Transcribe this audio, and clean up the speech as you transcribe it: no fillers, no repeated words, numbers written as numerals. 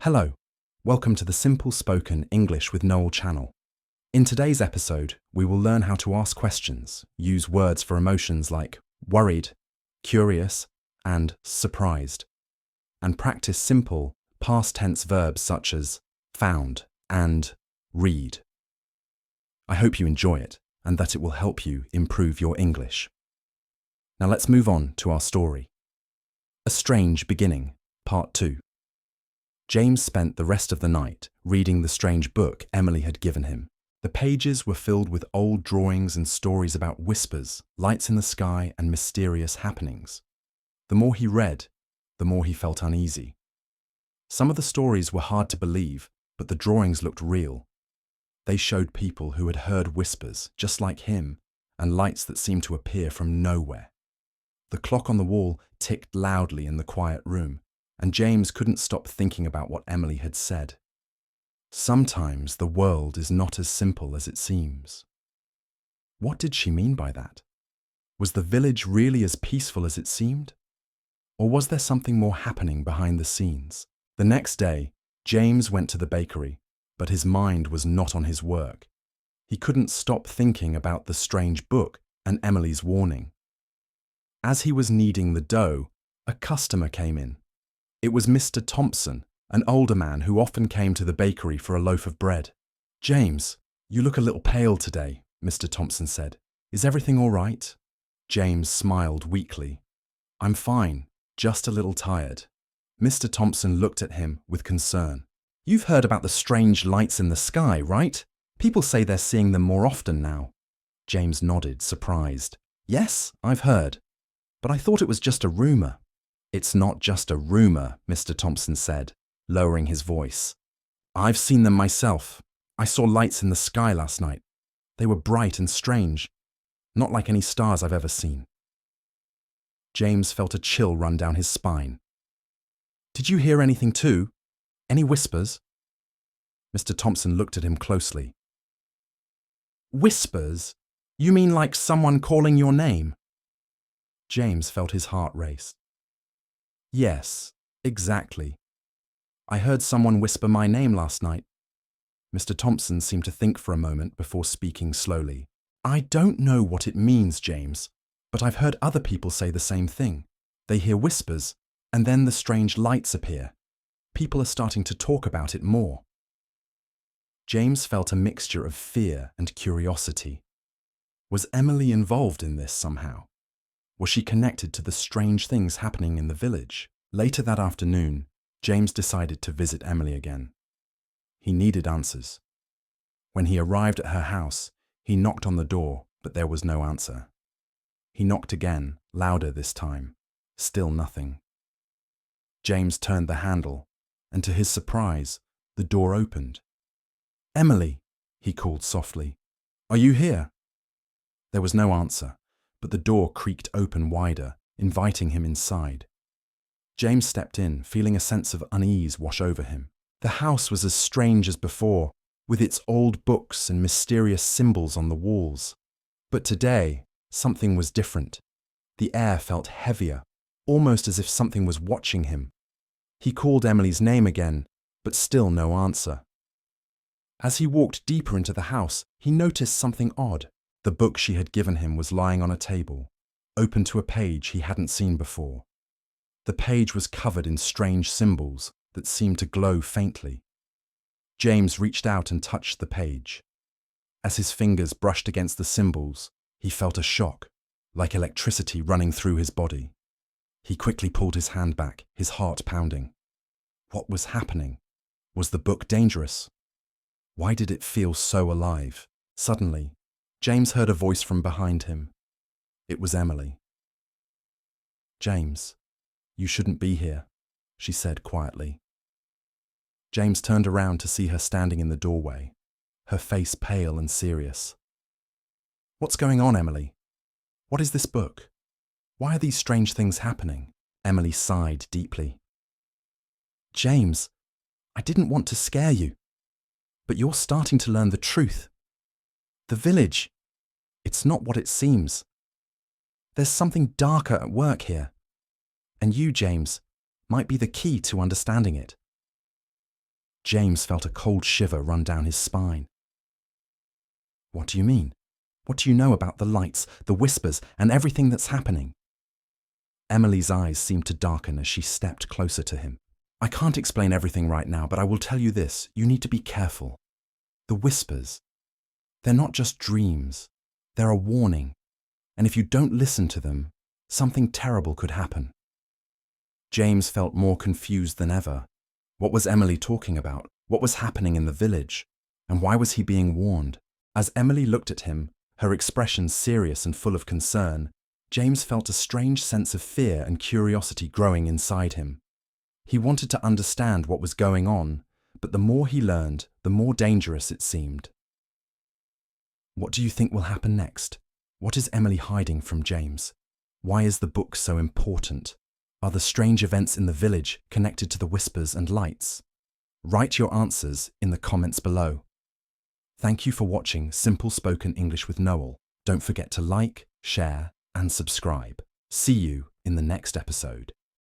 Hello, welcome to the Simple Spoken English with Noel channel. In today's episode, we will learn how to ask questions, use words for emotions like worried, curious, and surprised, and practice simple past tense verbs such as found and read. I hope you enjoy it and that it will help you improve your English. Now let's move on to our story. A Strange Beginning, Part 2. James spent the rest of the night reading the strange book Emily had given him. The pages were filled with old drawings and stories about whispers, lights in the sky, and mysterious happenings. The more he read, the more he felt uneasy. Some of the stories were hard to believe, but the drawings looked real. They showed people who had heard whispers, just like him, and lights that seemed to appear from nowhere. The clock on the wall ticked loudly in the quiet room, and James couldn't stop thinking about what Emily had said. Sometimes the world is not as simple as it seems. What did she mean by that? Was the village really as peaceful as it seemed? Or was there something more happening behind the scenes? The next day, James went to the bakery, but his mind was not on his work. He couldn't stop thinking about the strange book and Emily's warning. As he was kneading the dough, a customer came in. It was Mr. Thompson, an older man who often came to the bakery for a loaf of bread. "James, you look a little pale today," Mr. Thompson said. "Is everything all right?" James smiled weakly. "I'm fine, just a little tired." Mr. Thompson looked at him with concern. "You've heard about the strange lights in the sky, right? People say they're seeing them more often now." James nodded, surprised. "Yes, I've heard. But I thought it was just a rumor." "It's not just a rumor," Mr. Thompson said, lowering his voice. "I've seen them myself. I saw lights in the sky last night. They were bright and strange, not like any stars I've ever seen." James felt a chill run down his spine. "Did you hear anything too? Any whispers?" Mr. Thompson looked at him closely. "Whispers? You mean like someone calling your name?" James felt his heart race. "Yes, exactly. I heard someone whisper my name last night." Mr. Thompson seemed to think for a moment before speaking slowly. "I don't know what it means, James, but I've heard other people say the same thing. They hear whispers, and then the strange lights appear. People are starting to talk about it more." James felt a mixture of fear and curiosity. Was Emily involved in this somehow? Was she connected to the strange things happening in the village? Later that afternoon, James decided to visit Emily again. He needed answers. When he arrived at her house, he knocked on the door, but there was no answer. He knocked again, louder this time. Still nothing. James turned the handle, and to his surprise, the door opened. "Emily," he called softly. "Are you here?" There was no answer, but the door creaked open wider, inviting him inside. James stepped in, feeling a sense of unease wash over him. The house was as strange as before, with its old books and mysterious symbols on the walls. But today, something was different. The air felt heavier, almost as if something was watching him. He called Emily's name again, but still no answer. As he walked deeper into the house, he noticed something odd. The book she had given him was lying on a table, open to a page he hadn't seen before. The page was covered in strange symbols that seemed to glow faintly. James reached out and touched the page. As his fingers brushed against the symbols, he felt a shock, like electricity running through his body. He quickly pulled his hand back, his heart pounding. What was happening? Was the book dangerous? Why did it feel so alive? Suddenly, James heard a voice from behind him. It was Emily. "James, you shouldn't be here," she said quietly. James turned around to see her standing in the doorway, her face pale and serious. "What's going on, Emily? What is this book? Why are these strange things happening?" Emily sighed deeply. "James, I didn't want to scare you, but you're starting to learn the truth. The village, it's not what it seems. There's something darker at work here, and you, James, might be the key to understanding it." James felt a cold shiver run down his spine. What do you mean? What do you know about the lights, the whispers, and everything that's happening? Emily's eyes seemed to darken as she stepped closer to him. I can't explain everything right now, but I will tell you this. You need to be careful. The whispers, they're not just dreams. They're a warning. And if you don't listen to them, something terrible could happen. James felt more confused than ever. What was Emily talking about? What was happening in the village? And why was he being warned? As Emily looked at him, her expression serious and full of concern, James felt a strange sense of fear and curiosity growing inside him. He wanted to understand what was going on, but the more he learned, the more dangerous it seemed. What do you think will happen next? What is Emily hiding from James? Why is the book so important? Are the strange events in the village connected to the whispers and lights? Write your answers in the comments below. Thank you for watching Simple Spoken English with Noel. Don't forget to like, share, and subscribe. See you in the next episode.